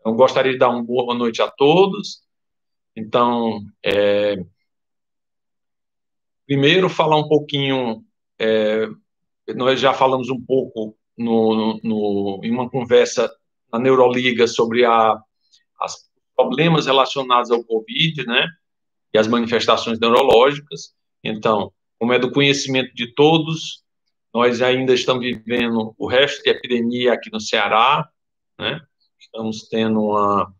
Então, gostaria de dar uma boa noite a todos. Então, primeiro, falar um pouquinho, nós já falamos um pouco em uma conversa na Neuroliga sobre os problemas relacionados ao Covid, né, e as manifestações neurológicas. Então, como é do conhecimento de todos, nós ainda estamos vivendo o resto de epidemia aqui no Ceará, né? Estamos tendo uma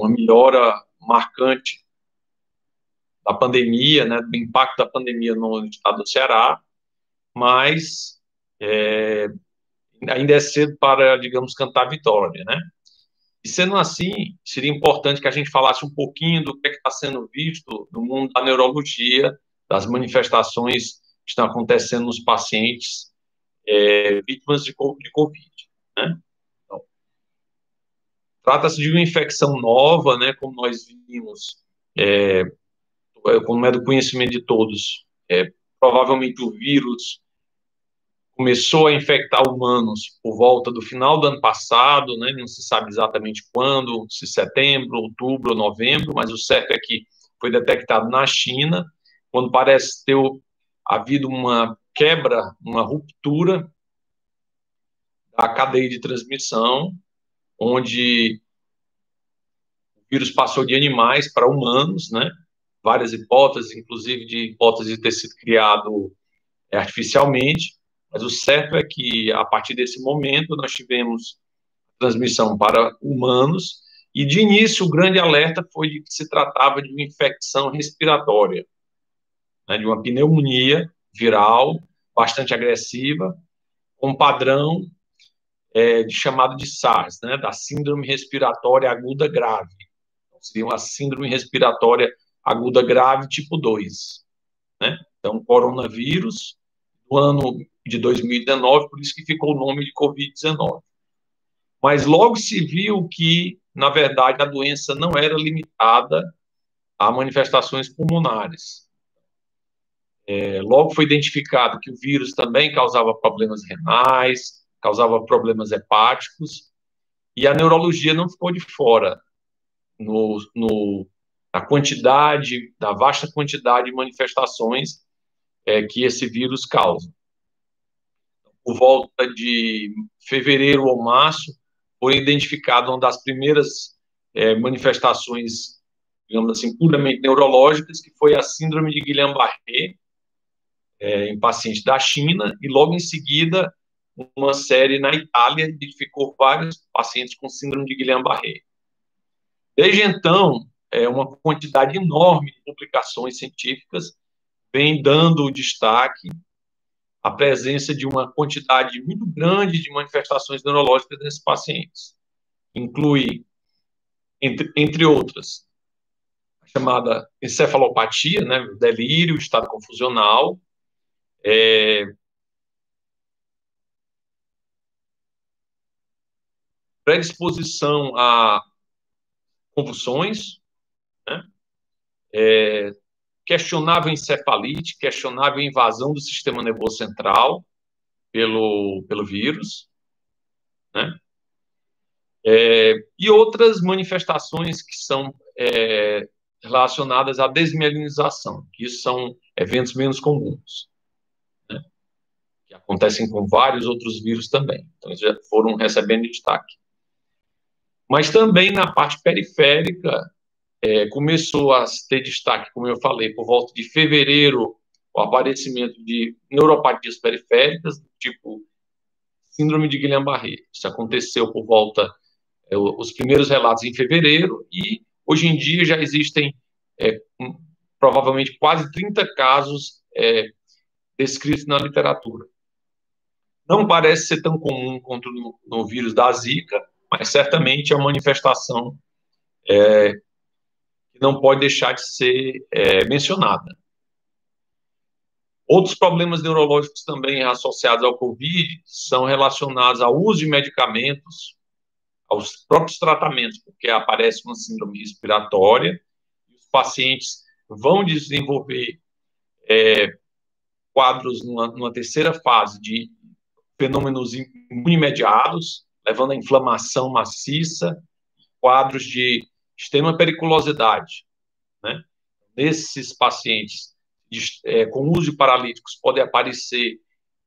melhora marcante da pandemia, né, do impacto da pandemia no estado do Ceará, mas ainda é cedo para, digamos, cantar vitória, né? E sendo assim, seria importante que a gente falasse um pouquinho do que está sendo visto no mundo da neurologia, das manifestações que estão acontecendo nos pacientes vítimas de Covid, né? Então, trata-se de uma infecção nova, né, como nós vimos, como é do conhecimento de todos, provavelmente o vírus começou a infectar humanos por volta do final do ano passado, né? Não se sabe exatamente quando, se setembro, outubro ou novembro, mas o certo é que foi detectado na China, quando parece ter havido uma quebra, uma ruptura da cadeia de transmissão, onde o vírus passou de animais para humanos, né? Várias hipóteses, inclusive de hipótese de ter sido criado artificialmente, mas o certo é que, a partir desse momento, nós tivemos transmissão para humanos, e, de início, o grande alerta foi de que se tratava de uma infecção respiratória, né, de uma pneumonia viral bastante agressiva, com padrão de chamado de SARS, né, da Síndrome Respiratória Aguda Grave. Então, seria uma Síndrome Respiratória Aguda Grave tipo 2, né? Então, coronavírus, no ano de 2019, por isso que ficou o nome de Covid-19. Mas logo se viu que, na verdade, a doença não era limitada a manifestações pulmonares. Logo foi identificado que o vírus também causava problemas renais, causava problemas hepáticos, e a neurologia não ficou de fora da vasta quantidade de manifestações que esse vírus causa. Por volta de fevereiro ou março, foi identificada uma das primeiras manifestações, digamos assim, puramente neurológicas, que foi a síndrome de Guillain-Barré, em pacientes da China, e logo em seguida, uma série na Itália identificou vários pacientes com síndrome de Guillain-Barré. Desde então, uma quantidade enorme de publicações científicas vem dando destaque à presença de uma quantidade muito grande de manifestações neurológicas nesses pacientes. Inclui, entre outras, a chamada encefalopatia, né, delírio, estado confusional, predisposição a convulsões, né, questionável encefalite, questionável invasão do sistema nervoso central pelo vírus, né, e outras manifestações que são relacionadas à desmielinização, que são eventos menos comuns, né, que acontecem com vários outros vírus também. Então, eles já foram recebendo destaque. Mas também na parte periférica, começou a ter destaque, como eu falei, por volta de fevereiro, o aparecimento de neuropatias periféricas, tipo síndrome de Guillain-Barré. Isso aconteceu por volta, os primeiros relatos em fevereiro, e hoje em dia já existem provavelmente quase 30 casos descritos na literatura. Não parece ser tão comum quanto no vírus da Zika, mas certamente é uma manifestação que não pode deixar de ser mencionada. Outros problemas neurológicos também associados ao Covid são relacionados ao uso de medicamentos, aos próprios tratamentos, porque aparece uma síndrome respiratória, e os pacientes vão desenvolver quadros numa terceira fase de fenômenos imunomediados, levando a inflamação maciça, quadros de extrema periculosidade, né? Nesses pacientes com uso de paralíticos pode aparecer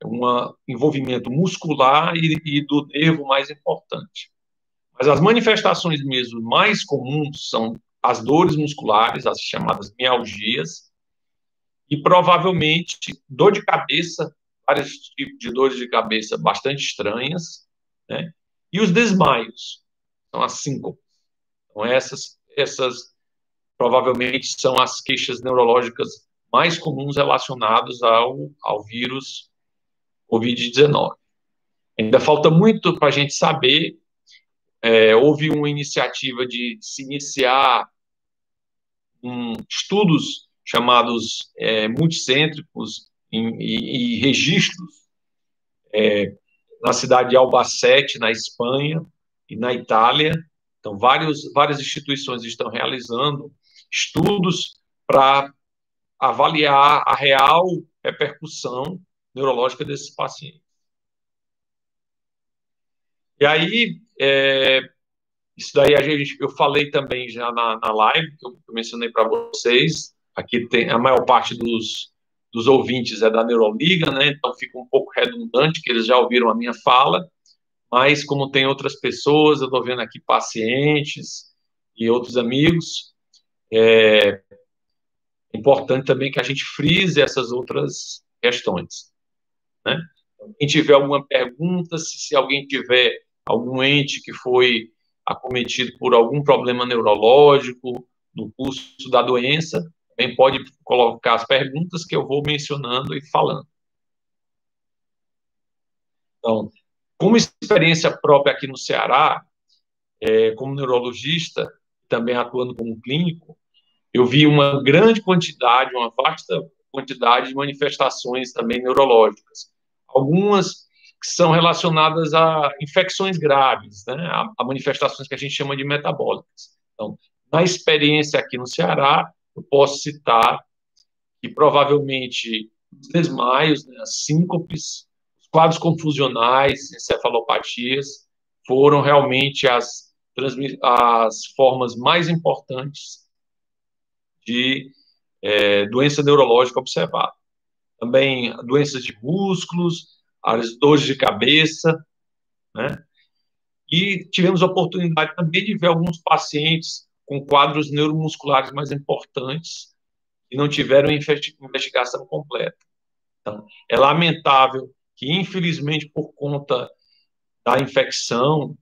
um envolvimento muscular e do nervo mais importante. Mas as manifestações mesmo mais comuns são as dores musculares, as chamadas mialgias, e provavelmente dor de cabeça, vários tipos de dores de cabeça bastante estranhas, né? E os desmaios, são as síncopes. Então, essas provavelmente são as queixas neurológicas mais comuns relacionadas ao vírus Covid-19. Ainda falta muito para a gente saber. Houve uma iniciativa de se iniciar estudos chamados multicêntricos e registros na cidade de Albacete, na Espanha, e na Itália. Então, várias instituições estão realizando estudos para avaliar a real repercussão neurológica desses pacientes. E aí, isso daí eu falei também já na live, que eu mencionei para vocês. Aqui tem a maior parte dos ouvintes é da Neuroliga, né? Então fica um pouco redundante, que eles já ouviram a minha fala, mas como tem outras pessoas, eu estou vendo aqui pacientes e outros amigos, é importante também que a gente frise essas outras questões, né? Quem tiver alguma pergunta, se alguém tiver algum ente que foi acometido por algum problema neurológico no curso da doença, também pode colocar as perguntas que eu vou mencionando e falando. Então, como experiência própria aqui no Ceará, como neurologista, também atuando como clínico, eu vi uma grande quantidade, uma vasta quantidade de manifestações também neurológicas. Algumas que são relacionadas a infecções graves, né? A manifestações que a gente chama de metabólicas. Então, na experiência aqui no Ceará, eu posso citar que provavelmente os desmaios, né, as síncopes, os quadros confusionais, encefalopatias, foram realmente as formas mais importantes de doença neurológica observada. Também doenças de músculos, as dores de cabeça, né? E tivemos a oportunidade também de ver alguns pacientes com quadros neuromusculares mais importantes que não tiveram investigação completa. Então, é lamentável que, infelizmente, por conta da infecção,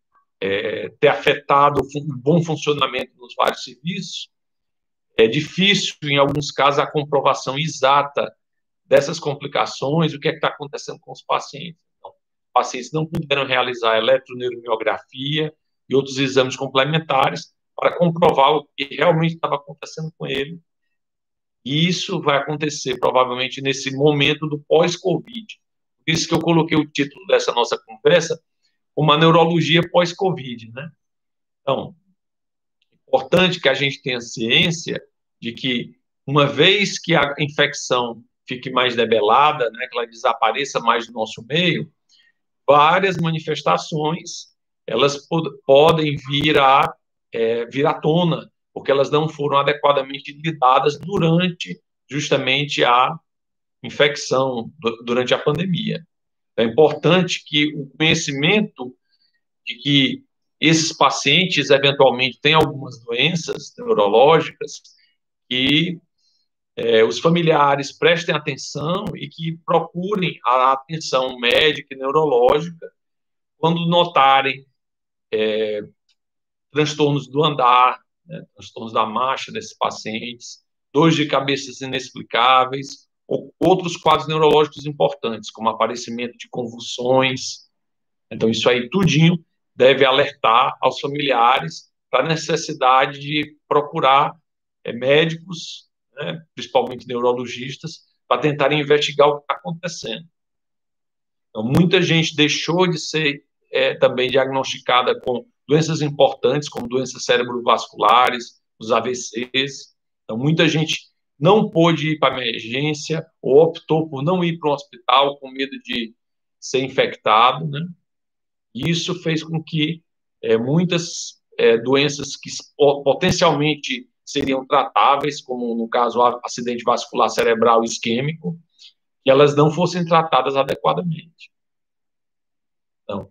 ter afetado o bom funcionamento dos vários serviços, é difícil, em alguns casos, a comprovação exata dessas complicações, o que é que está acontecendo com os pacientes. Então, os pacientes não puderam realizar eletroneuromiografia e outros exames complementares para comprovar o que realmente estava acontecendo com ele. E isso vai acontecer, provavelmente, nesse momento do pós-Covid. Por isso que eu coloquei o título dessa nossa conversa, uma neurologia pós-Covid, né? Então, é importante que a gente tenha ciência de que, uma vez que a infecção fique mais debelada, né, que ela desapareça mais do nosso meio, várias manifestações, elas podem vir à tona, porque elas não foram adequadamente lidadas durante justamente a infecção, durante a pandemia. É importante que o conhecimento de que esses pacientes eventualmente têm algumas doenças neurológicas, que os familiares prestem atenção e que procurem a atenção médica e neurológica quando notarem transtornos do andar, né, transtornos da marcha desses pacientes, dores de cabeça inexplicáveis, ou outros quadros neurológicos importantes, como aparecimento de convulsões. Então, isso aí tudinho deve alertar aos familiares para a necessidade de procurar médicos, né, principalmente neurologistas, para tentarem investigar o que está acontecendo. Então, muita gente deixou de ser também diagnosticada com doenças importantes, como doenças cerebrovasculares, os AVCs. Então, muita gente não pôde ir para a emergência ou optou por não ir para o hospital com medo de ser infectado, né? Isso fez com que muitas doenças que potencialmente seriam tratáveis, como no caso o acidente vascular cerebral isquêmico, que elas não fossem tratadas adequadamente. Então,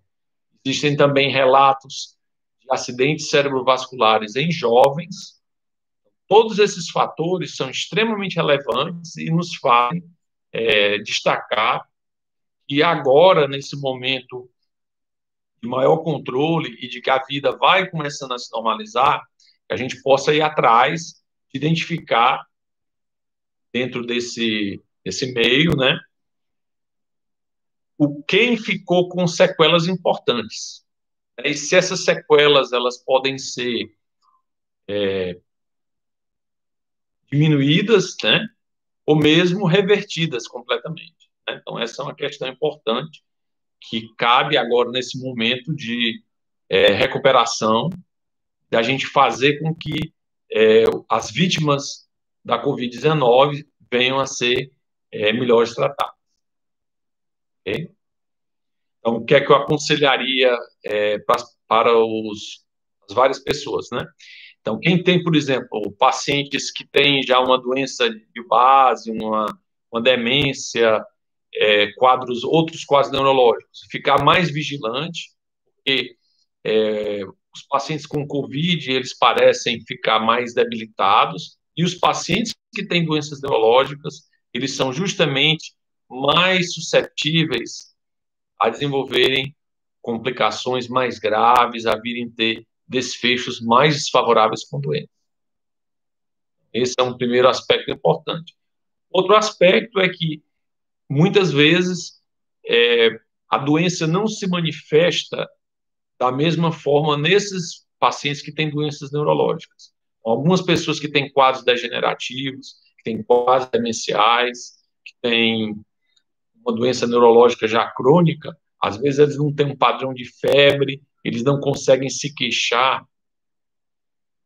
existem também relatos de acidentes cerebrovasculares em jovens. Todos esses fatores são extremamente relevantes e nos fazem destacar que agora, nesse momento de maior controle e de que a vida vai começando a se normalizar, que a gente possa ir atrás de identificar dentro desse meio, né, quem ficou com sequelas importantes. E se essas sequelas elas podem ser diminuídas, né, ou mesmo revertidas completamente. Né? Então, essa é uma questão importante que cabe agora nesse momento de recuperação, da gente fazer com que as vítimas da Covid-19 venham a ser melhores tratadas. Okay? Então, o que é que eu aconselharia para as várias pessoas, né? Então, quem tem, por exemplo, pacientes que têm já uma doença de base, uma demência, outros quadros neurológicos, ficar mais vigilante, porque os pacientes com Covid, eles parecem ficar mais debilitados, e os pacientes que têm doenças neurológicas, eles são justamente mais suscetíveis a desenvolverem complicações mais graves, a virem ter desfechos mais desfavoráveis com doença. Esse é um primeiro aspecto importante. Outro aspecto é que, muitas vezes, a doença não se manifesta da mesma forma nesses pacientes que têm doenças neurológicas. Algumas pessoas que têm quadros degenerativos, que têm quadros demenciais, que têm uma doença neurológica já crônica, às vezes eles não têm um padrão de febre, eles não conseguem se queixar,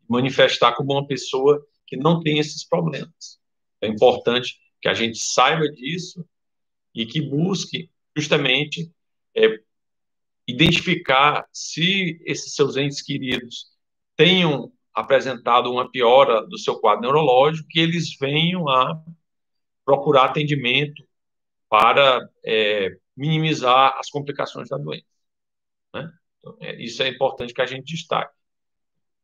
manifestar como uma pessoa que não tem esses problemas. É importante que a gente saiba disso e que busque justamente identificar se esses seus entes queridos tenham apresentado uma piora do seu quadro neurológico, que eles venham a procurar atendimento para minimizar as complicações da doença. Né? Então, isso é importante que a gente destaque.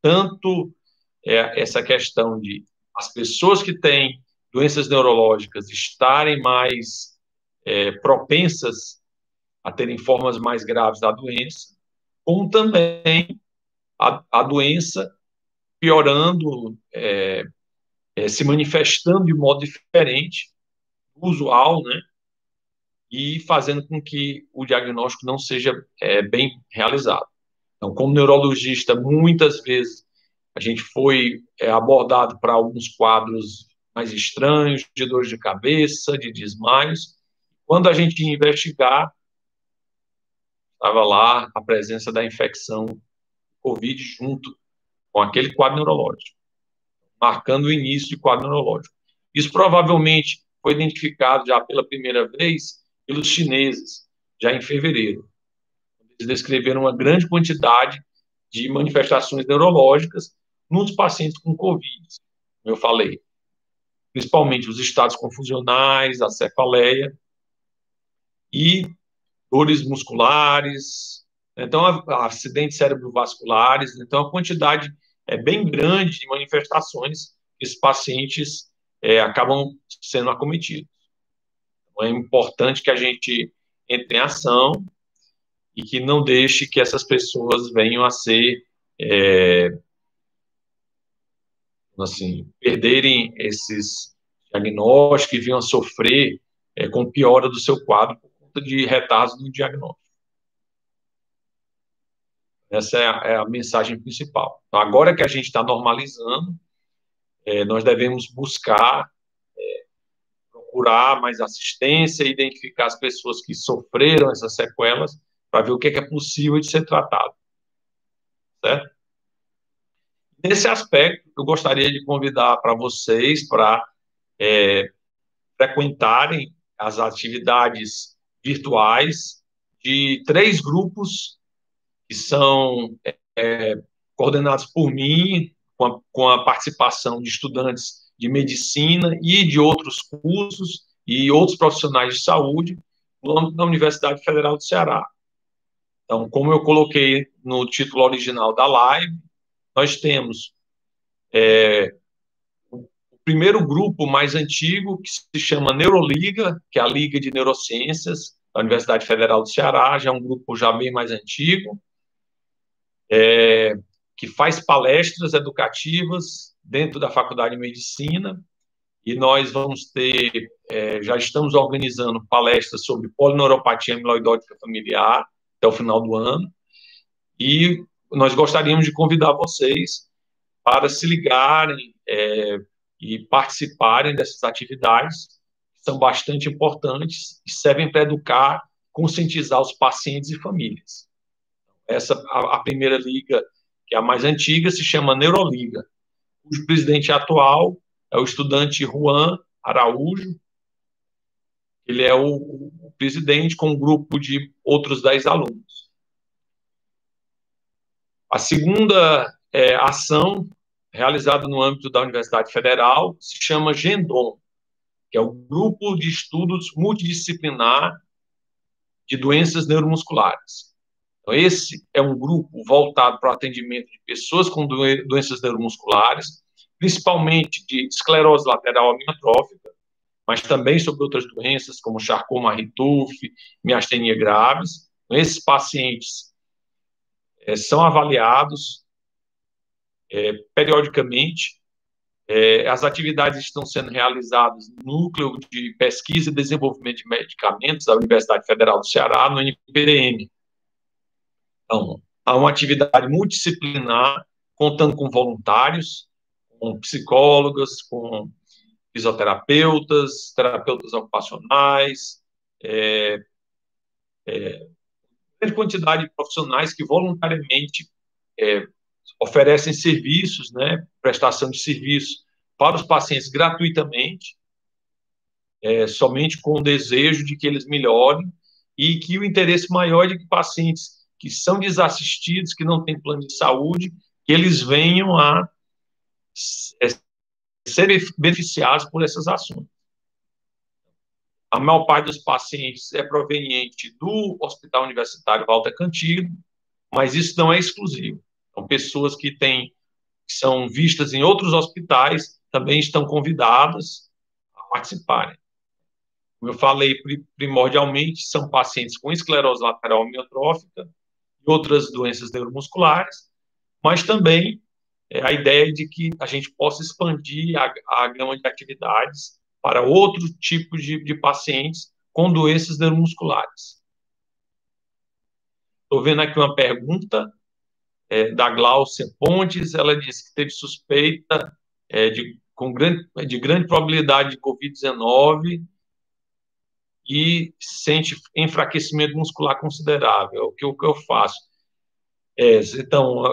Tanto essa questão de as pessoas que têm doenças neurológicas estarem mais propensas a terem formas mais graves da doença, como também a doença piorando, se manifestando de modo diferente do usual, né? E fazendo com que o diagnóstico não seja bem realizado. Então, como neurologista, muitas vezes a gente foi abordado para alguns quadros mais estranhos, de dores de cabeça, de desmaios. Quando a gente ia investigar, estava lá a presença da infecção COVID junto com aquele quadro neurológico, marcando o início de quadro neurológico. Isso provavelmente foi identificado já pela primeira vez pelos chineses, já em fevereiro. Eles descreveram uma grande quantidade de manifestações neurológicas nos pacientes com Covid, como eu falei, principalmente os estados confusionais, a cefaleia e dores musculares, então acidentes cerebrovasculares, então a quantidade é bem grande de manifestações que esses pacientes acabam sendo acometidos. Então, é importante que a gente entre em ação e que não deixe que essas pessoas venham a ser assim, perderem esses diagnósticos e venham a sofrer com piora do seu quadro por conta de retardos no diagnóstico. Essa é a mensagem principal. Então, agora que a gente está normalizando, nós devemos buscar, procurar mais assistência, identificar as pessoas que sofreram essas sequelas, para ver o que é possível de ser tratado. Certo? Nesse aspecto, eu gostaria de convidar para vocês para frequentarem as atividades virtuais de 3 grupos que são coordenados por mim, com a participação de estudantes de medicina e de outros cursos e outros profissionais de saúde no âmbito da Universidade Federal do Ceará. Então, como eu coloquei no título original da live, nós temos o primeiro grupo mais antigo, que se chama Neuroliga, que é a Liga de Neurociências da Universidade Federal do Ceará, já é um grupo já bem mais antigo, que faz palestras educativas dentro da Faculdade de Medicina, e nós vamos ter, já estamos organizando palestras sobre polineuropatia amiloidótica familiar até o final do ano, e nós gostaríamos de convidar vocês para se ligarem e participarem dessas atividades, que são bastante importantes e servem para educar, conscientizar os pacientes e famílias. Essa, a primeira liga, que é a mais antiga, se chama Neuroliga. O presidente atual é o estudante Juan Araújo. Ele é o presidente com um grupo de outros 10 alunos. A segunda ação realizada no âmbito da Universidade Federal se chama GENDOM, que é o Grupo de Estudos Multidisciplinar de Doenças Neuromusculares. Então, esse é um grupo voltado para o atendimento de pessoas com doenças neuromusculares, principalmente de esclerose lateral amiotrófica, mas também sobre outras doenças, como Charcot-Marie-Tooth, miastenia graves. Então, esses pacientes são avaliados periodicamente. As atividades estão sendo realizadas no Núcleo de Pesquisa e Desenvolvimento de Medicamentos da Universidade Federal do Ceará, no NPDM. Então, há uma atividade multidisciplinar, contando com voluntários, com psicólogas, com fisioterapeutas, terapeutas ocupacionais, grande quantidade de profissionais que voluntariamente oferecem serviços, né, prestação de serviços para os pacientes gratuitamente, somente com o desejo de que eles melhorem e que o interesse maior é de que pacientes que são desassistidos, que não têm plano de saúde, que eles venham a serem beneficiados por essas ações. A maior parte dos pacientes é proveniente do Hospital Universitário Walter Cantillo, mas isso não é exclusivo. Então, pessoas que são vistas em outros hospitais também estão convidadas a participarem. Como eu falei, primordialmente são pacientes com esclerose lateral amiotrófica e outras doenças neuromusculares, mas também a ideia de que a gente possa expandir a gama de atividades para outros tipos de pacientes com doenças neuromusculares. Estou vendo aqui uma pergunta da Glaucia Pontes. Ela disse que teve suspeita de grande probabilidade de Covid-19 e sente enfraquecimento muscular considerável. O que eu faço? Então,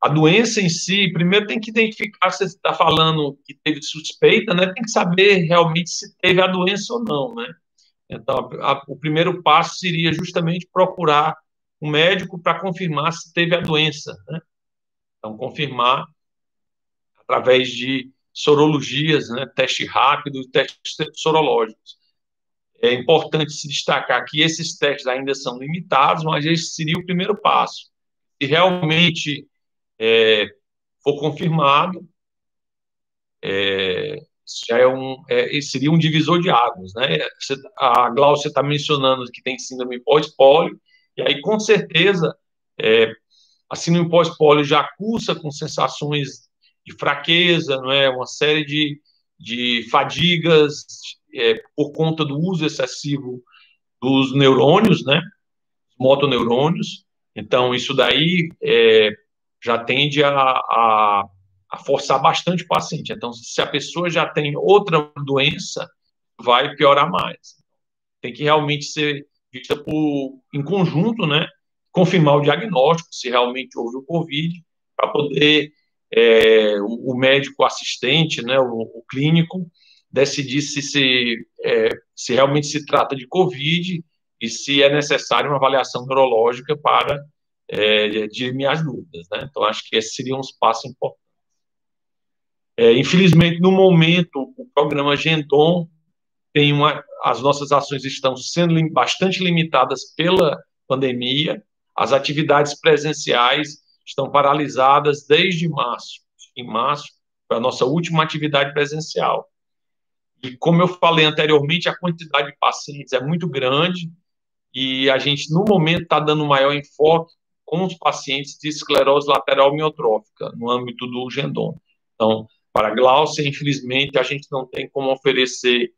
a doença em si, primeiro tem que identificar se você está falando que teve suspeita, né? Tem que saber realmente se teve a doença ou não, né? Então, o primeiro passo seria justamente procurar um médico para confirmar se teve a doença, né? Então, confirmar através de sorologias, né? Teste rápido e testes sorológicos. É importante se destacar que esses testes ainda são limitados, mas esse seria o primeiro passo. Se realmente for confirmado, já seria um divisor de águas, né? A Glaucia está mencionando que tem síndrome pós-pólio, e aí, com certeza, a síndrome pós-pólio já cursa com sensações de fraqueza, não é? Uma série de fadigas por conta do uso excessivo dos neurônios, né? Motoneurônios. Então, isso daí já tende a forçar bastante o paciente. Então, se a pessoa já tem outra doença, vai piorar mais. Tem que realmente ser vista em conjunto, né? Confirmar o diagnóstico, se realmente houve o COVID, para poder o médico assistente, né, o clínico, decidir se realmente se trata de COVID e se é necessário uma avaliação neurológica para dirimir as dúvidas, né? Então, acho que esse seria um passo importante. Infelizmente, no momento, o programa Gendon as nossas ações estão sendo bastante limitadas pela pandemia, as atividades presenciais estão paralisadas desde março. Em março, foi a nossa última atividade presencial. E, como eu falei anteriormente, a quantidade de pacientes é muito grande e a gente, no momento, está dando maior enfoque com os pacientes de esclerose lateral amiotrófica, no âmbito do Gendon. Então, para a Gláucia, infelizmente, a gente não tem como oferecer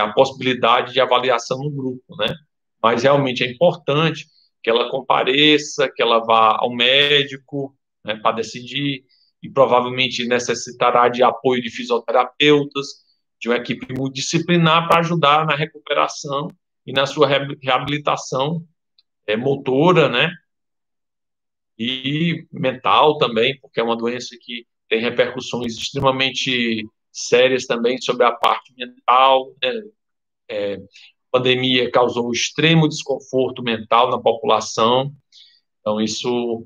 a possibilidade de avaliação no grupo, né? Mas realmente é importante que ela compareça, que ela vá ao médico, né, para decidir, e provavelmente necessitará de apoio de fisioterapeutas, de uma equipe multidisciplinar para ajudar na recuperação e na sua reabilitação motora, né? E mental também, porque é uma doença que tem repercussões extremamente sérias também sobre a parte mental, né? A pandemia causou extremo desconforto mental na população, então isso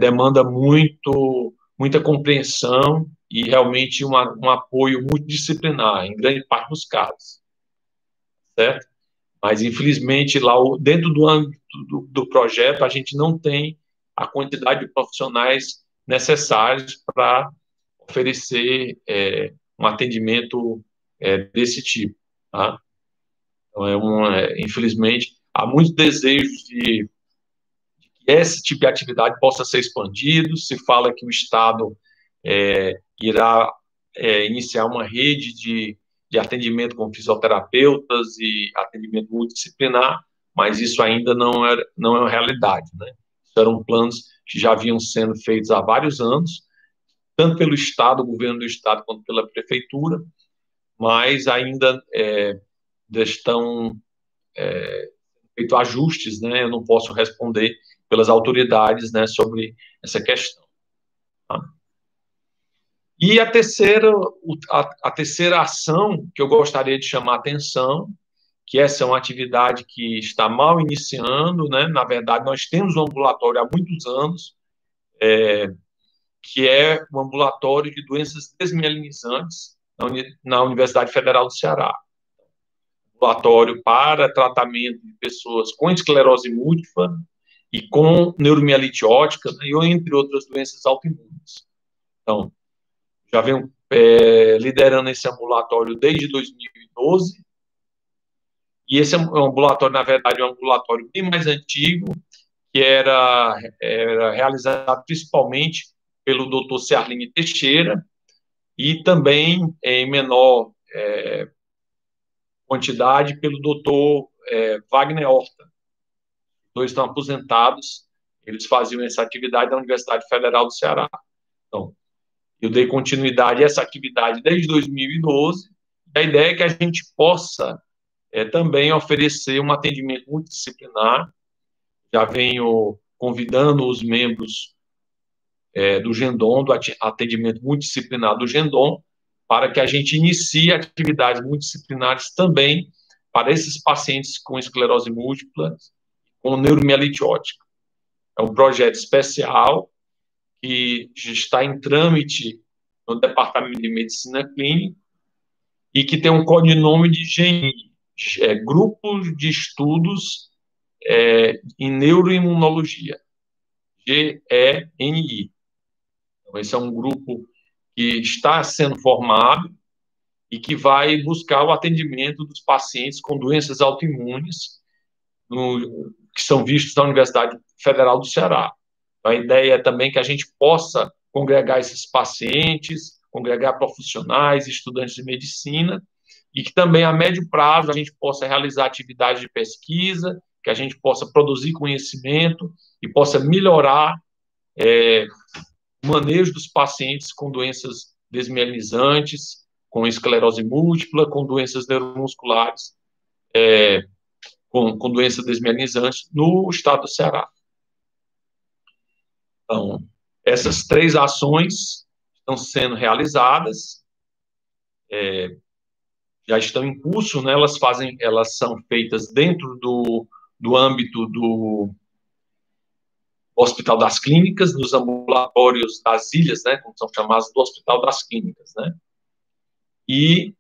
demanda muita compreensão e realmente um apoio multidisciplinar, em grande parte dos casos, certo? Mas, infelizmente, lá dentro do âmbito do projeto, a gente não tem a quantidade de profissionais necessários para oferecer um atendimento desse tipo, tá? Então, infelizmente, há muitos desejos de que esse tipo de atividade possa ser expandido. Se fala que o Estado irá iniciar uma rede de atendimento com fisioterapeutas e atendimento multidisciplinar, mas isso ainda não é uma realidade, né? Isso eram planos que já vinham sendo feitos há vários anos, tanto pelo Estado, o governo do Estado, quanto pela Prefeitura, mas ainda estão feito ajustes, né? Eu não posso responder pelas autoridades, né, sobre essa questão. Tá? E a terceira ação que eu gostaria de chamar a atenção, que essa é uma atividade que está mal iniciando, né? Na verdade, nós temos um ambulatório há muitos anos, que é o ambulatório de doenças desmielinizantes na Universidade Federal do Ceará. Ambulatório para tratamento de pessoas com esclerose múltipla e com neuromielite óptica, né, e entre outras doenças autoimunes. Então, já venho liderando esse ambulatório desde 2012, e esse ambulatório, na verdade, é um ambulatório bem mais antigo, que era realizado principalmente pelo Dr. Ciarline Teixeira, e também, em menor quantidade, pelo Dr. Wagner Horta. Dois estão aposentados, eles faziam essa atividade na Universidade Federal do Ceará. Então, eu dei continuidade a essa atividade desde 2012, e a ideia é que a gente possa também oferecer um atendimento multidisciplinar. Já venho convidando os membros do Gendon, do atendimento multidisciplinar do Gendon, para que a gente inicie atividades multidisciplinares também para esses pacientes com esclerose múltipla, com neuromielite óptica. É um projeto especial que está em trâmite no Departamento de Medicina Clínica e que tem um codinome de GENI, Grupo de Estudos em Neuroimunologia, GENI. Então, esse é um grupo que está sendo formado e que vai buscar o atendimento dos pacientes com doenças autoimunes, que são vistos na Universidade Federal do Ceará. A ideia é também que a gente possa congregar esses pacientes, congregar profissionais, estudantes de medicina, e que também, a médio prazo, a gente possa realizar atividades de pesquisa, que a gente possa produzir conhecimento e possa melhorar o manejo dos pacientes com doenças desmielinizantes, com esclerose múltipla, com doenças neuromusculares, com doenças desmielinizantes no estado do Ceará. Então, essas três ações estão sendo realizadas. já estão em curso, né? Elas são feitas dentro do âmbito do Hospital das Clínicas, nos ambulatórios das ilhas, né? Como são chamados, do Hospital das Clínicas, né? E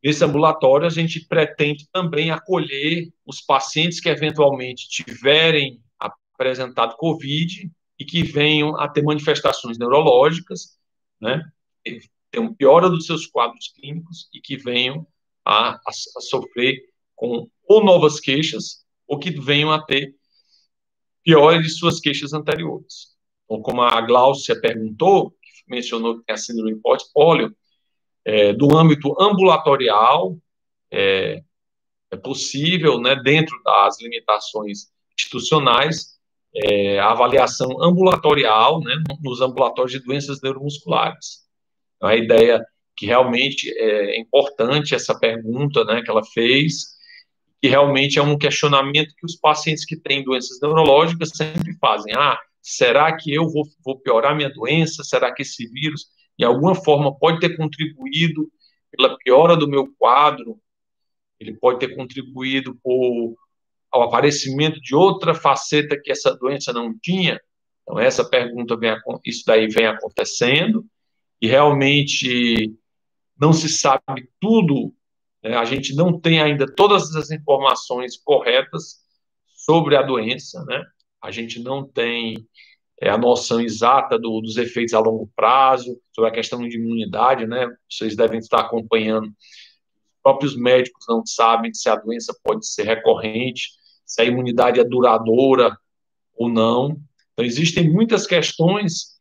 nesse ambulatório a gente pretende também acolher os pacientes que eventualmente tiverem apresentado COVID e que venham a ter manifestações neurológicas, né? Tem uma piora dos seus quadros clínicos e que venham a sofrer com ou novas queixas ou que venham a ter piores de suas queixas anteriores. Então, como a Gláucia perguntou, mencionou que tem a síndrome pós-pólio, do âmbito ambulatorial, é possível, né, dentro das limitações institucionais, a avaliação ambulatorial, né, nos ambulatórios de doenças neuromusculares. Então, a ideia que realmente é importante essa pergunta, né, que ela fez, que realmente é um questionamento que os pacientes que têm doenças neurológicas sempre fazem. Será que eu vou piorar minha doença? Será que esse vírus, de alguma forma, pode ter contribuído pela piora do meu quadro? Ele pode ter contribuído ao aparecimento de outra faceta que essa doença não tinha? Então, essa pergunta, isso daí vem acontecendo, e realmente não se sabe tudo, né? A gente não tem ainda todas as informações corretas sobre a doença, né? A gente não tem a noção exata dos efeitos a longo prazo, sobre a questão de imunidade, né? Vocês devem estar acompanhando. Os próprios médicos não sabem se a doença pode ser recorrente, se a imunidade é duradoura ou não. Então, existem muitas questões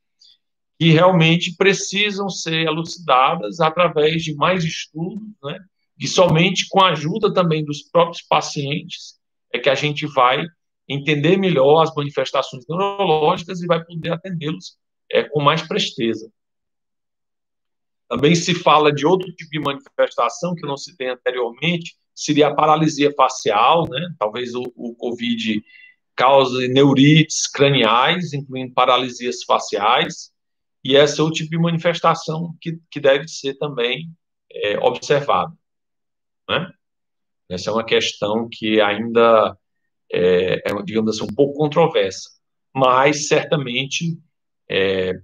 que realmente precisam ser elucidadas através de mais estudos, né? E somente com a ajuda também dos próprios pacientes é que a gente vai entender melhor as manifestações neurológicas e vai poder atendê-los com mais presteza. Também se fala de outro tipo de manifestação que não se tem anteriormente, seria a paralisia facial, né? Talvez o COVID cause neurites craniais, incluindo paralisias faciais, e esse é o tipo de manifestação que deve ser também observada, né? Essa é uma questão que ainda digamos assim, um pouco controversa, mas certamente é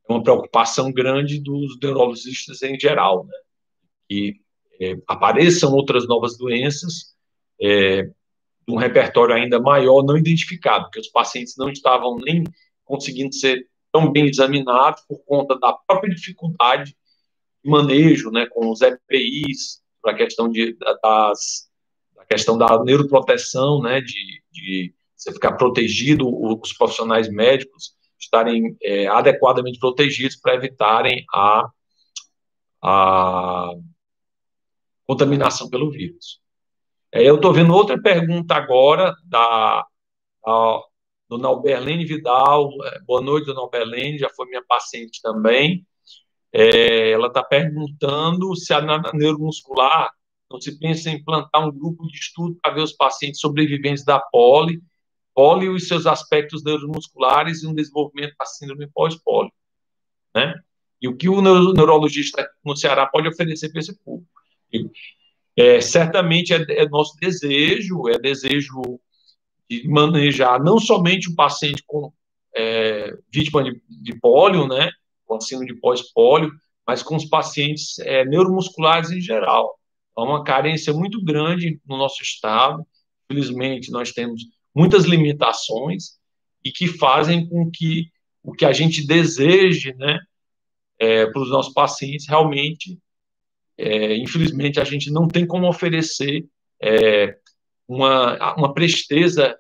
uma preocupação grande dos neurologistas em geral, né? Que apareçam outras novas doenças de um repertório ainda maior não identificado, porque os pacientes não estavam nem conseguindo ser tão bem examinados por conta da própria dificuldade de manejo, né, com os EPIs, para a questão da questão da neuroproteção, né, de você ficar protegido, os profissionais médicos estarem adequadamente protegidos para evitarem a contaminação pelo vírus. Eu estou vendo outra pergunta agora da dona Alberlene Vidal. Boa noite, dona Alberlene, já foi minha paciente também. Ela está perguntando se na neuromuscular não se pensa em implantar um grupo de estudo para ver os pacientes sobreviventes da polio e seus aspectos neuromusculares e um desenvolvimento da síndrome pós-polio, né? E o que o neurologista no Ceará pode oferecer para esse público. Certamente é nosso desejo, desejo de manejar não somente o paciente com vítima de pólio, né, com síndrome de pós-pólio, mas com os pacientes neuromusculares em geral. Há uma carência muito grande no nosso estado. Infelizmente, nós temos muitas limitações e que fazem com que o que a gente deseje, né, para os nossos pacientes, realmente, infelizmente, a gente não tem como oferecer uma presteza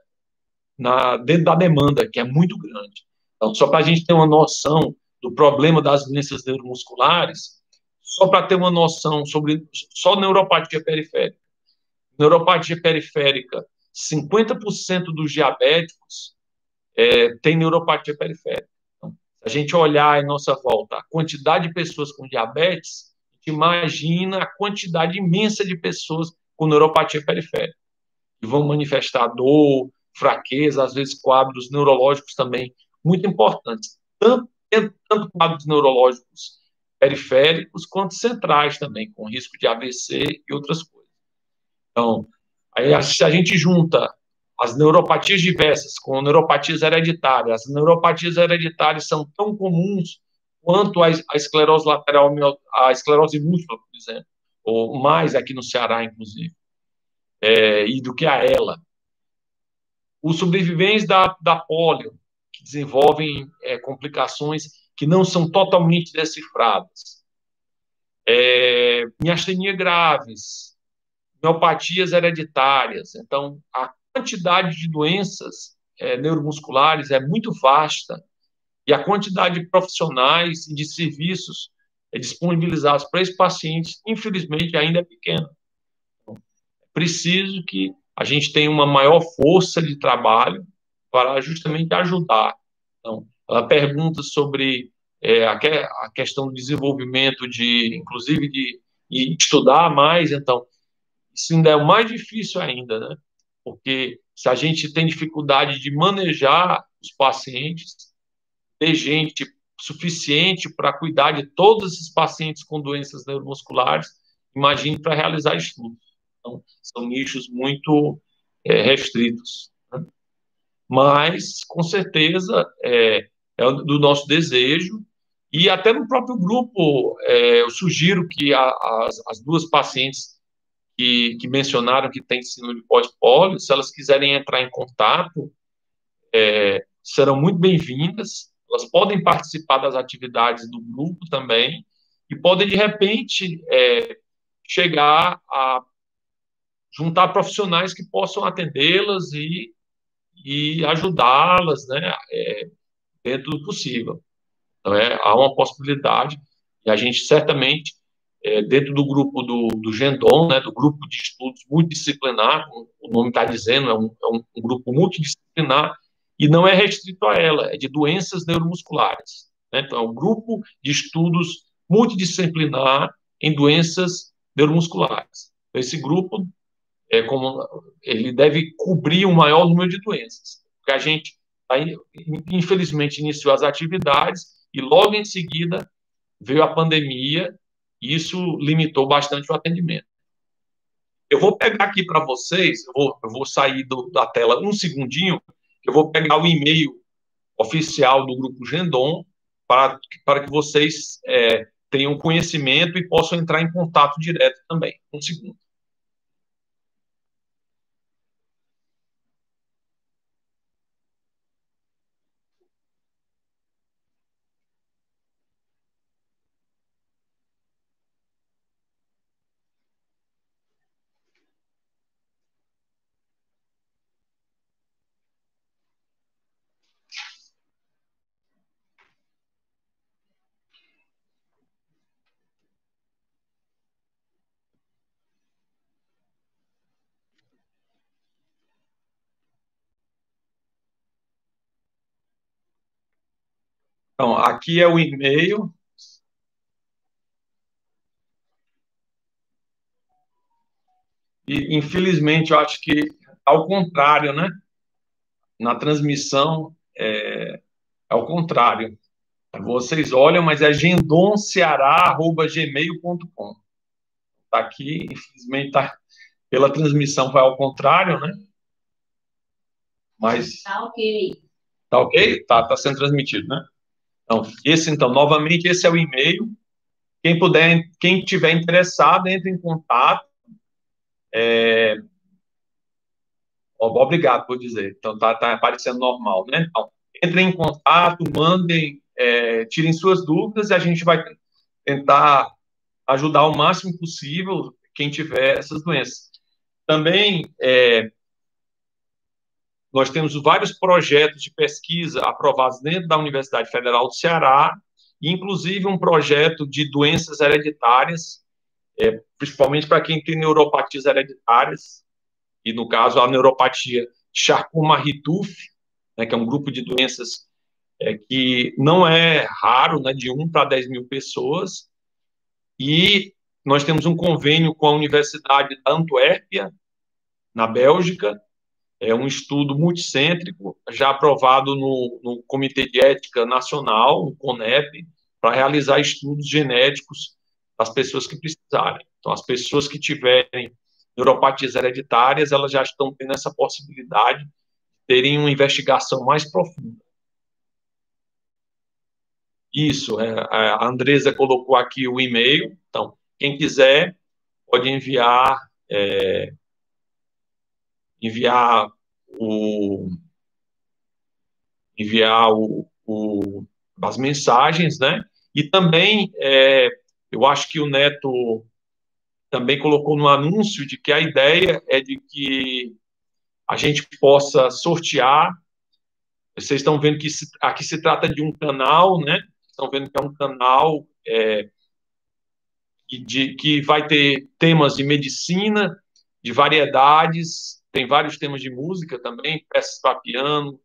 dentro da demanda, que é muito grande. Então, só para a gente ter uma noção do problema das doenças neuromusculares, só para ter uma noção sobre só neuropatia periférica. Neuropatia periférica, 50% dos diabéticos tem neuropatia periférica. Então, se a gente olhar em nossa volta a quantidade de pessoas com diabetes, a gente imagina a quantidade imensa de pessoas com neuropatia periférica, que vão manifestar dor, fraqueza, às vezes quadros neurológicos também muito importantes. Tanto quadros neurológicos periféricos quanto centrais também, com risco de AVC e outras coisas. Então, aí, se a gente junta as neuropatias diversas com neuropatias hereditárias, as neuropatias hereditárias são tão comuns quanto a esclerose lateral, a esclerose múltipla, por exemplo, ou mais aqui no Ceará, inclusive, e do que a ela. Os sobreviventes da polio, que desenvolvem complicações que não são totalmente decifradas, miastenia graves, miopatias hereditárias. Então, a quantidade de doenças neuromusculares é muito vasta e a quantidade de profissionais e de serviços disponibilizados para esses pacientes, infelizmente, ainda é pequena. Então, é preciso que a gente tenha uma maior força de trabalho para justamente ajudar. Então, ela pergunta sobre a questão do desenvolvimento inclusive, de estudar mais. Então, isso ainda é o mais difícil ainda, né? Porque se a gente tem dificuldade de manejar os pacientes, ter gente suficiente para cuidar de todos esses pacientes com doenças neuromusculares, imagine para realizar estudos. Então, são nichos muito restritos, né? Mas, com certeza, do nosso desejo, e até no próprio grupo, eu sugiro que as duas pacientes que mencionaram que tem síndrome de pós-pólio, se elas quiserem entrar em contato, serão muito bem-vindas. Elas podem participar das atividades do grupo também e podem, de repente, chegar a juntar profissionais que possam atendê-las e ajudá-las, né, dentro do possível. Então, há uma possibilidade, e a gente certamente, dentro do grupo do GENDOM, né, do grupo de estudos multidisciplinar, o nome está dizendo, é um grupo multidisciplinar, e não é restrito a ela, é de doenças neuromusculares, né? Então, é um grupo de estudos multidisciplinar em doenças neuromusculares. Então, esse grupo, ele deve cobrir o maior número de doenças, porque a gente, infelizmente, iniciou as atividades e logo em seguida veio a pandemia e isso limitou bastante o atendimento. Eu vou pegar aqui para vocês, eu vou sair da tela um segundinho, eu vou pegar o e-mail oficial do Grupo GENDOM para que vocês tenham conhecimento e possam entrar em contato direto também. Um segundo. Então, aqui é o e-mail. E, infelizmente, eu acho que, ao contrário, né? Na transmissão, ao contrário. Vocês olham, mas é gendonceará@gmail.com. Está aqui, infelizmente, pela transmissão vai ao contrário, né? Mas. Tá ok. Tá ok? Tá sendo transmitido, né? Então, novamente, esse é o e-mail. Quem tiver interessado, entre em contato. Obrigado por dizer. Então, tá aparecendo normal, né? Então, entrem em contato, mandem, tirem suas dúvidas e a gente vai tentar ajudar o máximo possível quem tiver essas doenças. Também, nós temos vários projetos de pesquisa aprovados dentro da Universidade Federal do Ceará, inclusive um projeto de doenças hereditárias, principalmente para quem tem neuropatias hereditárias, e no caso a neuropatia Charcot-Marie-Tooth, né, que é um grupo de doenças que não é raro, né, de 1 para 10 mil pessoas, e nós temos um convênio com a Universidade da Antuérpia, na Bélgica. É um estudo multicêntrico, já aprovado no Comitê de Ética Nacional, o CONEP, para realizar estudos genéticos das pessoas que precisarem. Então, as pessoas que tiverem neuropatias hereditárias, elas já estão tendo essa possibilidade de terem uma investigação mais profunda. Isso, a Andresa colocou aqui o e-mail, então, quem quiser pode enviar as mensagens, né? E também, eu acho que o Neto também colocou no anúncio de que a ideia é de que a gente possa sortear. Vocês estão vendo que aqui se trata de um canal, né? Estão vendo que é um canal que vai ter temas de medicina, de variedades, tem vários temas de música também, peças para piano,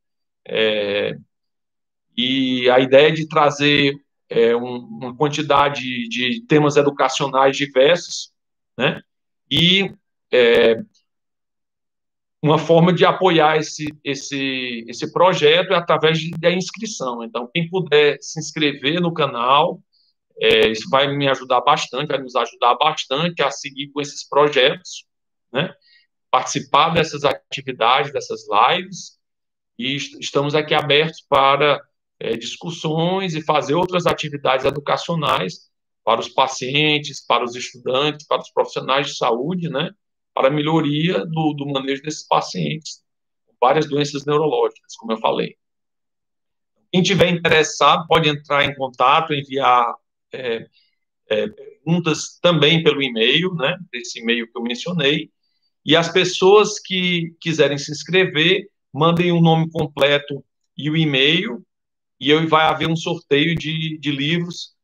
e a ideia é de trazer uma quantidade de temas educacionais diversos, né? E uma forma de apoiar esse projeto é através da inscrição. Então, quem puder se inscrever no canal, isso vai me ajudar bastante, vai nos ajudar bastante a seguir com esses projetos, né? Participar dessas atividades, dessas lives, e estamos aqui abertos para discussões e fazer outras atividades educacionais para os pacientes, para os estudantes, para os profissionais de saúde, né? Para a melhoria do manejo desses pacientes com várias doenças neurológicas, como eu falei. Quem tiver interessado pode entrar em contato, enviar perguntas também pelo e-mail, né? Esse e-mail que eu mencionei. E as pessoas que quiserem se inscrever, mandem o nome completo e o e-mail, e vai haver um sorteio de livros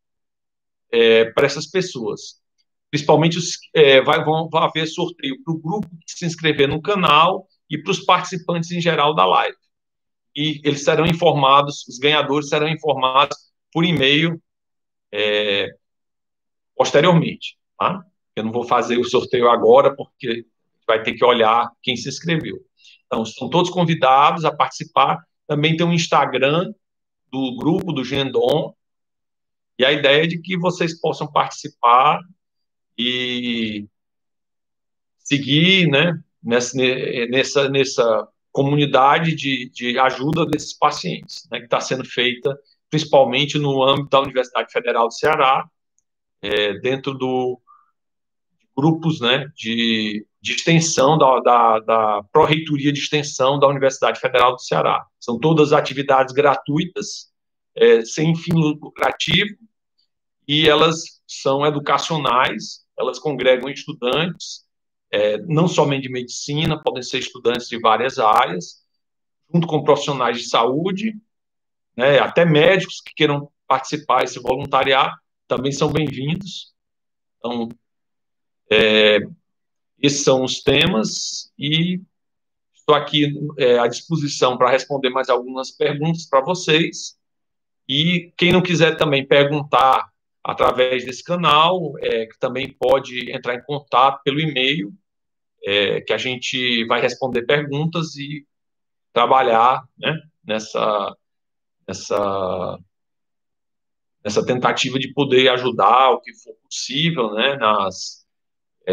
para essas pessoas. Principalmente, vai haver sorteio para o grupo que se inscrever no canal e para os participantes em geral da live. E eles serão informados, os ganhadores serão informados por e-mail posteriormente, tá? Eu não vou fazer o sorteio agora, porque vai ter que olhar quem se inscreveu. Então, estão todos convidados a participar. Também tem um Instagram do grupo do Gendon, e a ideia é de que vocês possam participar e seguir, né, nessa comunidade de ajuda desses pacientes, né, que está sendo feita principalmente no âmbito da Universidade Federal do Ceará, dentro do grupos, né, de extensão da Pró-Reitoria de Extensão da Universidade Federal do Ceará. São todas atividades gratuitas, sem fim lucrativo, e elas são educacionais, elas congregam estudantes, não somente de medicina, podem ser estudantes de várias áreas, junto com profissionais de saúde, né, até médicos que queiram participar e se voluntariar, também são bem-vindos. Então, esses são os temas, e estou aqui à disposição para responder mais algumas perguntas para vocês. E quem não quiser também perguntar através desse canal, que também pode entrar em contato pelo e-mail, que a gente vai responder perguntas e trabalhar, né, nessa tentativa de poder ajudar o que for possível, né,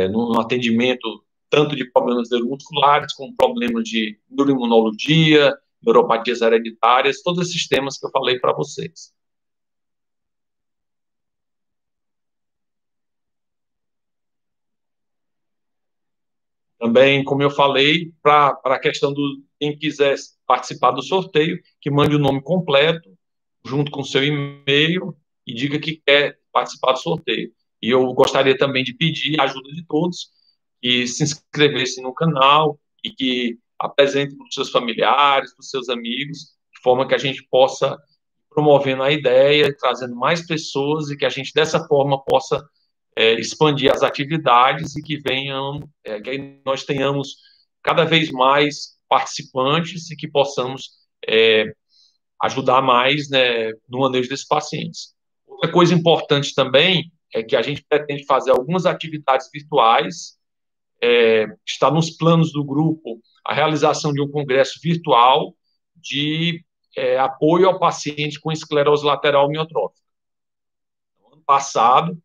no atendimento tanto de problemas neuromusculares, como problemas de neuroimunologia, neuropatias hereditárias, todos esses temas que eu falei para vocês. Também, como eu falei, para a questão do quem quiser participar do sorteio, que mande o nome completo, junto com o seu e-mail, e diga que quer participar do sorteio. E eu gostaria também de pedir a ajuda de todos, que se inscrevessem no canal e que apresentem para os seus familiares, para os seus amigos, de forma que a gente possa promovendo a ideia, trazendo mais pessoas e que a gente, dessa forma, possa expandir as atividades e que que nós tenhamos cada vez mais participantes e que possamos ajudar mais, né, no manejo desses pacientes. Outra coisa importante também é que a gente pretende fazer algumas atividades virtuais, está nos planos do grupo a realização de um congresso virtual de apoio ao paciente com esclerose lateral amiotrófica. passado,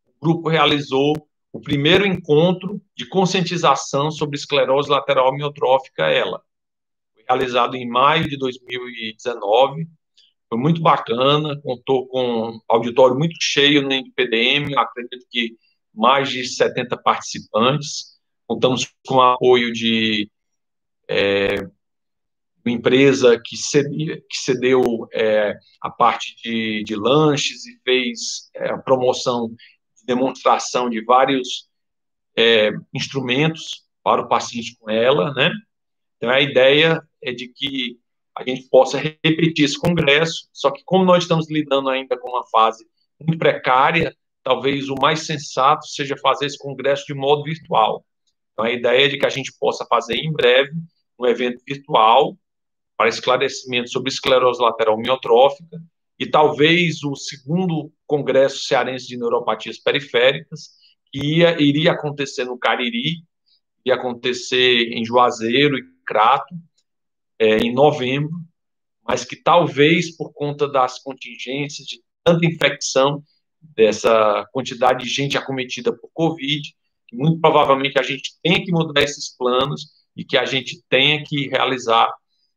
o grupo realizou o primeiro encontro de conscientização sobre esclerose lateral amiotrófica, ela. Foi realizado em maio de 2019, foi muito bacana, contou com um auditório muito cheio no PDM, acredito que mais de 70 participantes, contamos com o apoio de uma empresa que cedeu a parte de lanches e fez a promoção de demonstração de vários instrumentos para o paciente com ela, né? Então, a ideia é de que a gente possa repetir esse congresso, só que como nós estamos lidando ainda com uma fase muito precária, talvez o mais sensato seja fazer esse congresso de modo virtual. Então, a ideia é de que a gente possa fazer em breve um evento virtual para esclarecimento sobre esclerose lateral amiotrófica e talvez o segundo Congresso Cearense de Neuropatias Periféricas, que iria acontecer no Cariri, ia acontecer em Juazeiro e Crato, em novembro, mas que talvez por conta das contingências de tanta infecção, dessa quantidade de gente acometida por Covid, que muito provavelmente a gente tenha que mudar esses planos e que a gente tenha que realizar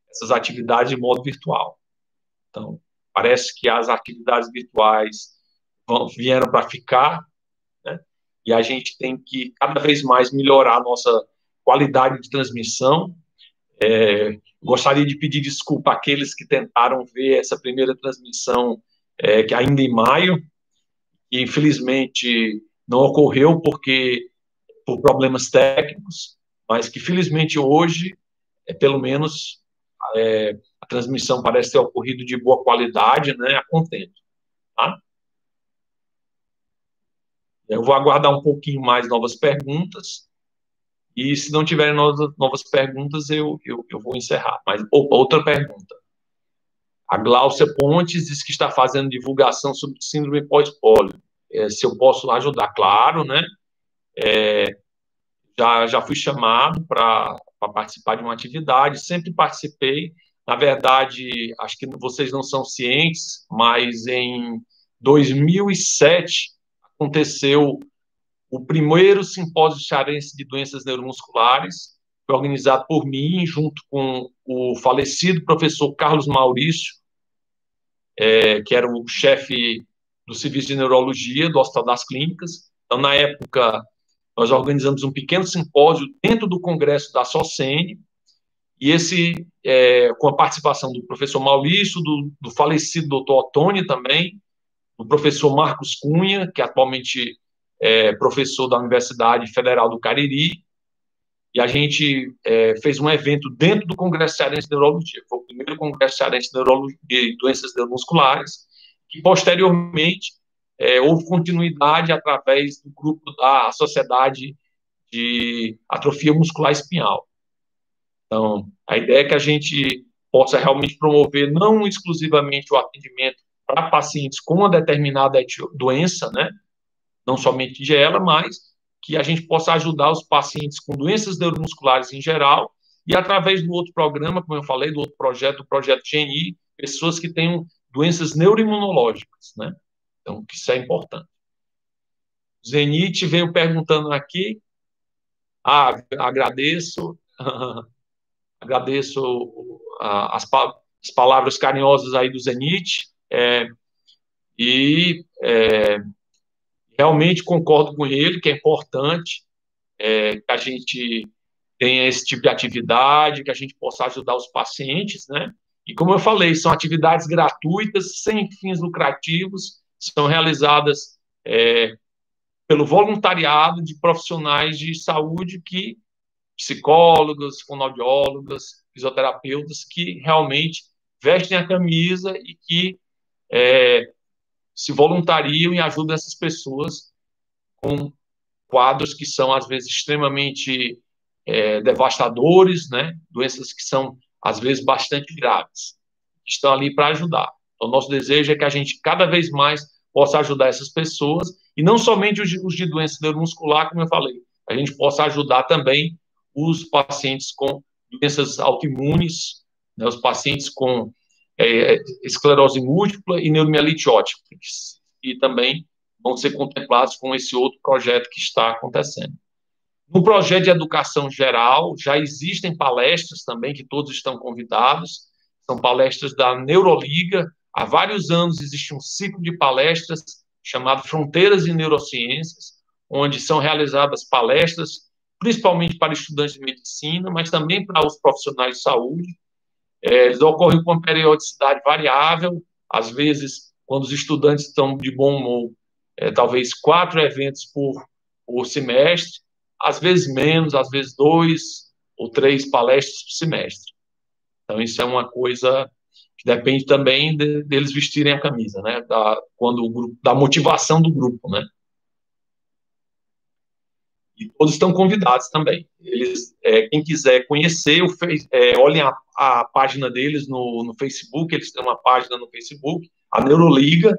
essas atividades de modo virtual. Então, parece que as atividades virtuais vieram para ficar, né? E a gente tem que cada vez mais melhorar a nossa qualidade de transmissão. Gostaria de pedir desculpa àqueles que tentaram ver essa primeira transmissão, que ainda em maio, e infelizmente não ocorreu por problemas técnicos, mas que felizmente hoje, pelo menos, a transmissão parece ter ocorrido de boa qualidade, né, a contento, tá? Eu vou aguardar um pouquinho mais novas perguntas, e se não tiverem novas perguntas, eu vou encerrar. Mas, outra pergunta. A Gláucia Pontes diz que está fazendo divulgação sobre síndrome pós-pólio. Se eu posso ajudar, claro, né? Já fui chamado para participar de uma atividade, sempre participei. Na verdade, acho que vocês não são cientes, mas em 2007 aconteceu o primeiro simpósio cearense de doenças neuromusculares, foi organizado por mim, junto com o falecido professor Carlos Maurício, que era o chefe do serviço de neurologia do Hospital das Clínicas. Então, na época, nós organizamos um pequeno simpósio dentro do congresso da SOCENE, e esse, com a participação do professor Maurício, do falecido doutor Otônio também, do professor Marcos Cunha, que atualmente é professor da Universidade Federal do Cariri, e a gente fez um evento dentro do Congresso Cearense de Neurologia. Foi o primeiro Congresso Cearense de Doenças Neuromusculares, que posteriormente houve continuidade através do grupo da Sociedade de Atrofia Muscular Espinhal. Então, a ideia é que a gente possa realmente promover não exclusivamente o atendimento para pacientes com uma determinada doença, né? Não somente de ela, mas que a gente possa ajudar os pacientes com doenças neuromusculares em geral e através do outro programa, como eu falei, do outro projeto, o projeto GNI, pessoas que tenham doenças neuroimunológicas, né? Então, isso é importante. Zenit veio perguntando aqui, agradeço as palavras carinhosas aí do Zenit, realmente concordo com ele que é importante que a gente tenha esse tipo de atividade, que a gente possa ajudar os pacientes, né? E como eu falei, são atividades gratuitas, sem fins lucrativos, são realizadas pelo voluntariado de profissionais de saúde, psicólogos, fonoaudiólogas, fisioterapeutas, que realmente vestem a camisa e que se voluntariam e ajudam essas pessoas com quadros que são, às vezes, extremamente devastadores, né? Doenças que são, às vezes, bastante graves. Estão ali para ajudar. Então, nosso desejo é que a gente, cada vez mais, possa ajudar essas pessoas, e não somente os de doença neuromuscular, como eu falei, a gente possa ajudar também os pacientes com doenças autoimunes, né? Os pacientes com esclerose múltipla e neuromielite ótica, e também vão ser contemplados com esse outro projeto que está acontecendo. No projeto de educação geral, já existem palestras também, que todos estão convidados, são palestras da Neuroliga. Há vários anos existe um ciclo de palestras chamado Fronteiras em Neurociências, onde são realizadas palestras, principalmente para estudantes de medicina, mas também para os profissionais de saúde. Eles ocorrem com uma periodicidade variável, às vezes, quando os estudantes estão de bom humor, talvez 4 eventos por semestre, às vezes menos, às vezes 2 ou 3 palestras por semestre. Então, isso é uma coisa que depende também deles vestirem a camisa, né? Quando o grupo, da motivação do grupo, né? E todos estão convidados também. Eles, quem quiser conhecer, olhem a página deles no Facebook, eles têm uma página no Facebook, a Neuroliga,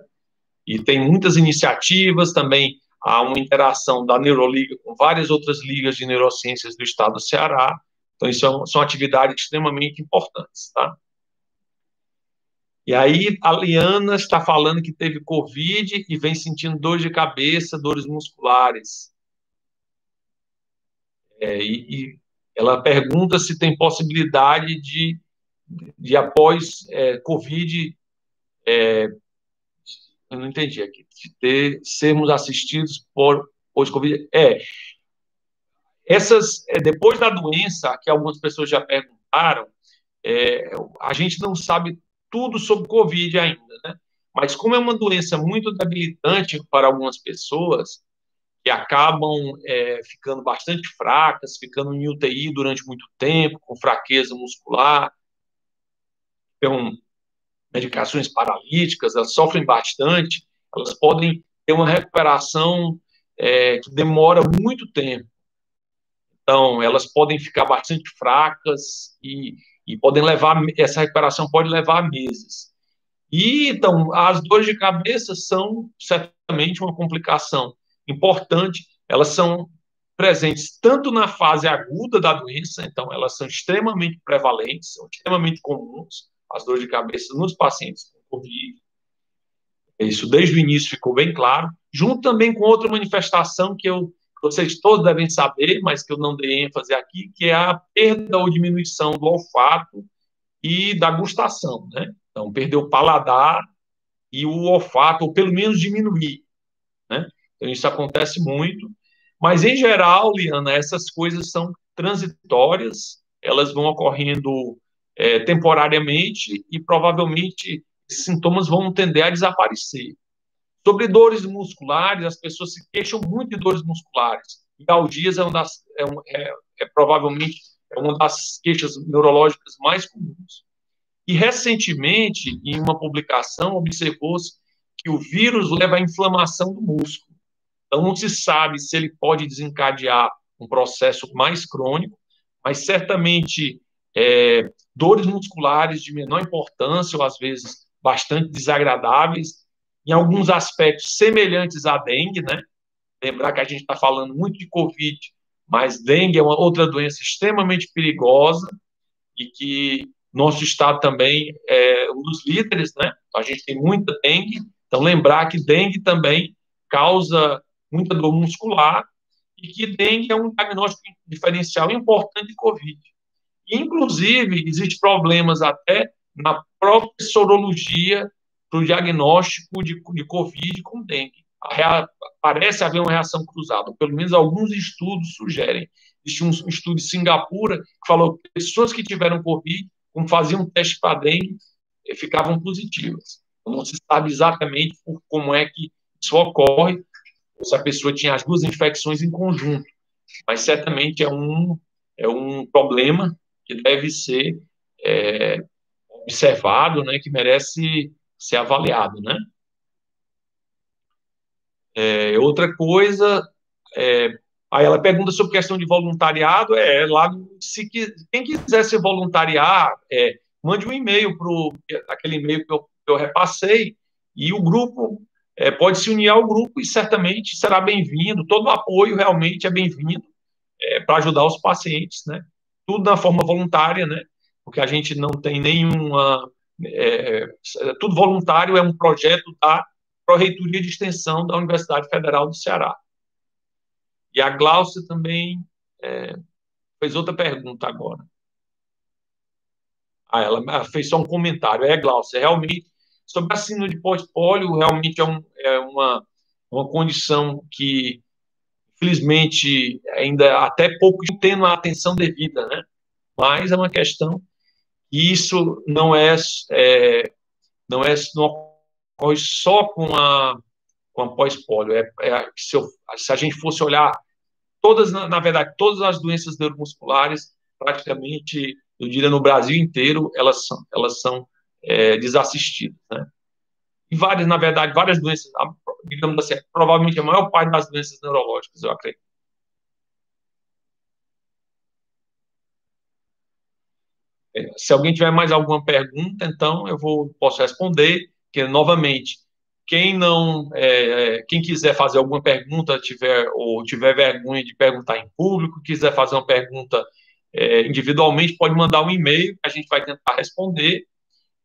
e tem muitas iniciativas também. Há uma interação da Neuroliga com várias outras ligas de neurociências do estado do Ceará. Então, isso são atividades extremamente importantes, tá? E aí, a Liana está falando que teve Covid e vem sentindo dor de cabeça, dores musculares. E ela pergunta se tem possibilidade de após Covid, eu não entendi aqui, sermos assistidos por Covid. Depois da doença, que algumas pessoas já perguntaram, a gente não sabe tudo sobre Covid ainda, né? Mas como é uma doença muito debilitante para algumas pessoas, que acabam ficando bastante fracas, ficando em UTI durante muito tempo, com fraqueza muscular, com medicações paralíticas, elas sofrem bastante, elas podem ter uma recuperação que demora muito tempo. Então, elas podem ficar bastante fracas e podem levar, essa recuperação pode levar meses. E, então, as dores de cabeça são certamente uma complicação importante, elas são presentes tanto na fase aguda da doença, então elas são extremamente prevalentes, são extremamente comuns, as dores de cabeça nos pacientes com Covid. Isso desde o início ficou bem claro, junto também com outra manifestação que vocês todos devem saber, mas que eu não dei ênfase aqui, que é a perda ou diminuição do olfato e da gustação, né? Então, perder o paladar e o olfato, ou pelo menos diminuir, né? Então, isso acontece muito, mas, em geral, Liana, essas coisas são transitórias, elas vão ocorrendo temporariamente e, provavelmente, esses sintomas vão tender a desaparecer. Sobre dores musculares, as pessoas se queixam muito de dores musculares. Mialgias provavelmente uma das queixas neurológicas mais comuns. E, recentemente, em uma publicação, observou-se que o vírus leva à inflamação do músculo. Então, não se sabe se ele pode desencadear um processo mais crônico, mas certamente dores musculares de menor importância, ou às vezes bastante desagradáveis, em alguns aspectos semelhantes à dengue, né? Lembrar que a gente está falando muito de Covid, mas dengue é uma outra doença extremamente perigosa e que nosso estado também é um dos líderes, né? A gente tem muita dengue, então lembrar que dengue também causa muita dor muscular e que dengue é um diagnóstico diferencial importante de Covid. E, inclusive, existem problemas até na própria sorologia para o diagnóstico de Covid com dengue. Parece haver uma reação cruzada, pelo menos alguns estudos sugerem. Existe um estudo de Singapura que falou que pessoas que tiveram Covid, como faziam um teste para dengue, ficavam positivas. Então, não se sabe exatamente como é que isso ocorre, se a pessoa tinha as duas infecções em conjunto, mas certamente é um problema que deve ser observado, né, que merece ser avaliado, né? Outra coisa, aí ela pergunta sobre questão de voluntariado, quem quiser se voluntariar, mande um e-mail para aquele e-mail que eu repassei, e o grupo pode se unir ao grupo e certamente será bem-vindo, todo o apoio realmente é bem-vindo para ajudar os pacientes, né? Tudo na forma voluntária, né? Porque a gente não tem nenhuma... tudo voluntário, é um projeto da Pró-Reitoria de Extensão da Universidade Federal do Ceará. E a Glaucia também fez outra pergunta agora. Ela fez só um comentário. Glaucia, realmente, sobre a síndrome de pós-pólio, realmente uma condição que, infelizmente, ainda até pouco tendo a atenção devida, né? Mas é uma questão que isso não ocorre só com a pós-pólio. Se a gente fosse olhar todas, na verdade, todas as doenças neuromusculares, praticamente, eu diria, no Brasil inteiro, elas são desassistidas, né? E várias, na verdade, várias doenças, digamos assim, provavelmente a maior parte das doenças neurológicas, eu acredito. Se alguém tiver mais alguma pergunta, então posso responder, que novamente, quem quiser fazer alguma pergunta, tiver vergonha de perguntar em público, quiser fazer uma pergunta individualmente, pode mandar um e-mail, que a gente vai tentar responder.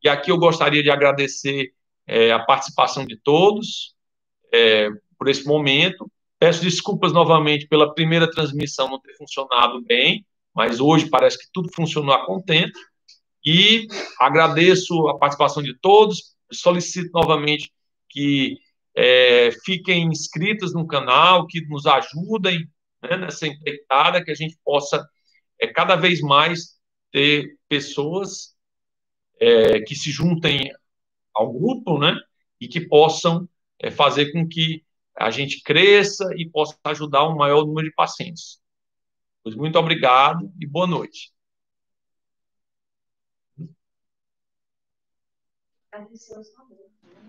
E aqui eu gostaria de agradecer a participação de todos por esse momento. Peço desculpas novamente pela primeira transmissão não ter funcionado bem, mas hoje parece que tudo funcionou a contento. E agradeço a participação de todos, solicito novamente que fiquem inscritos no canal, que nos ajudem, né, nessa empreitada, que a gente possa cada vez mais ter pessoas que se juntem ao grupo, né, e que possam fazer com que a gente cresça e possa ajudar um maior número de pacientes. Pois muito obrigado e boa noite.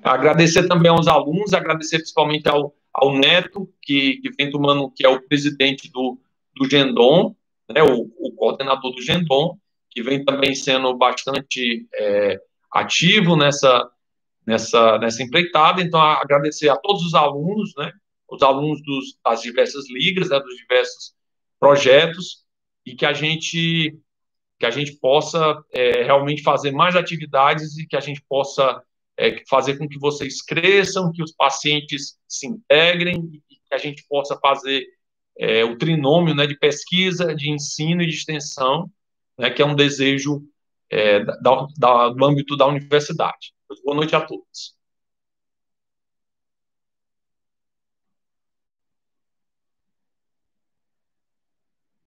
Agradecer também aos alunos, agradecer principalmente ao Neto, que vem tomando, que é o presidente do Gendom, né, o coordenador do Gendom, que vem também sendo bastante ativo nessa empreitada. Então, agradecer a todos os alunos, né, os alunos das diversas ligas, né, dos diversos projetos, e que a gente possa realmente fazer mais atividades e que a gente possa fazer com que vocês cresçam, que os pacientes se integrem e que a gente possa fazer o trinômio, né, de pesquisa, de ensino e de extensão, né, que é um desejo do âmbito da universidade. Boa noite a todos.